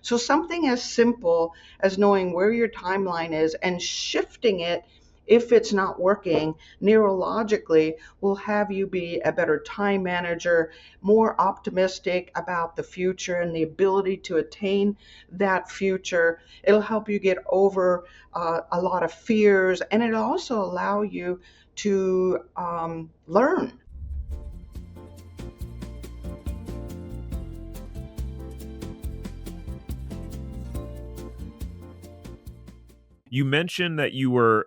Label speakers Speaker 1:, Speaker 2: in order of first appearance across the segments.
Speaker 1: So something as simple as knowing where your timeline is and shifting it if it's not working neurologically will have you be a better time manager, more optimistic about the future and the ability to attain that future. It'll help you get over a lot of fears, and it'll also allow you to learn.
Speaker 2: You mentioned that you were,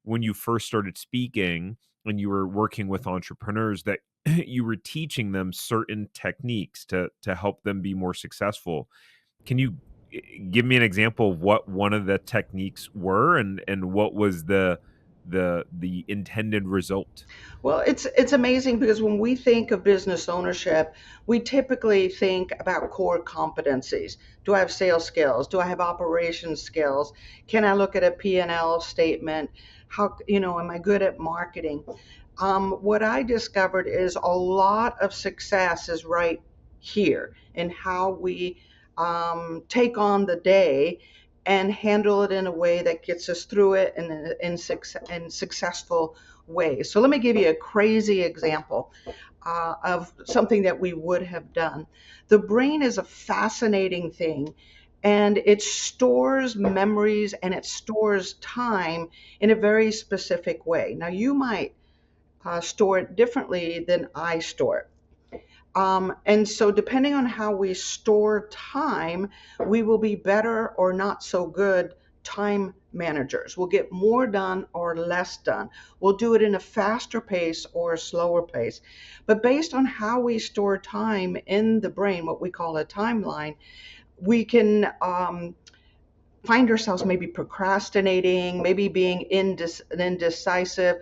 Speaker 2: when you first started speaking and you were working with entrepreneurs, that you were teaching them certain techniques to help them be more successful. Can you give me an example of what one of the techniques were, and what was the intended result?
Speaker 1: Well, it's amazing because when we think of business ownership, we typically think about core competencies. Do I have sales skills? Do I have operations skills? Can I look at a P&L statement? How, am I good at marketing? What I discovered is a lot of success is right here in how we take on the day and handle it in a way that gets us through it in successful ways. So let me give you a crazy example of something that we would have done. The brain is a fascinating thing, and it stores memories and it stores time in a very specific way. Now, you might store it differently than I store it. And so, depending on how we store time, we will be better or not so good time managers. We'll get more done or less done. We'll do it in a faster pace or a slower pace. But based on how we store time in the brain, what we call a timeline, we can find ourselves maybe procrastinating, maybe being indecisive,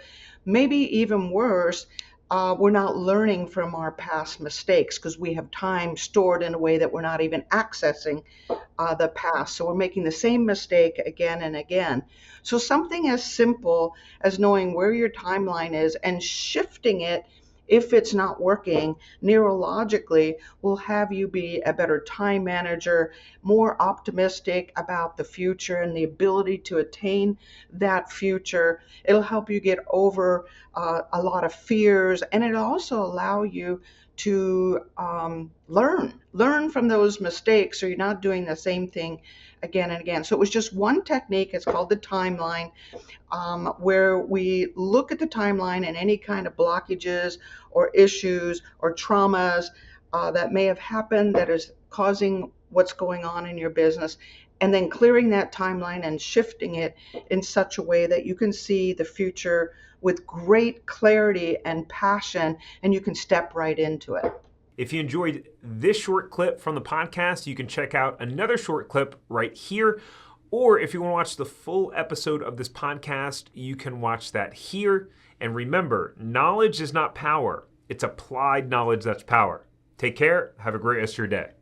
Speaker 1: maybe even worse, we're not learning from our past mistakes because we have time stored in a way that we're not even accessing the past. So we're making the same mistake again and again. So something as simple as knowing where your timeline is and shifting it if it's not working neurologically will have you be a better time manager, more optimistic about the future and the ability to attain that future. It'll help you get over a lot of fears, and it'll also allow you to learn from those mistakes so you're not doing the same thing again and again. So it was just one technique. It's called the timeline, where we look at the timeline and any kind of blockages or issues or traumas that may have happened that is causing what's going on in your business, and then clearing that timeline and shifting it in such a way that you can see the future with great clarity and passion, and you can step right into it.
Speaker 2: If you enjoyed this short clip from the podcast, you can check out another short clip right here. Or if you want to watch the full episode of this podcast, you can watch that here. And remember, knowledge is not power. It's applied knowledge that's power. Take care. Have a great rest of your day.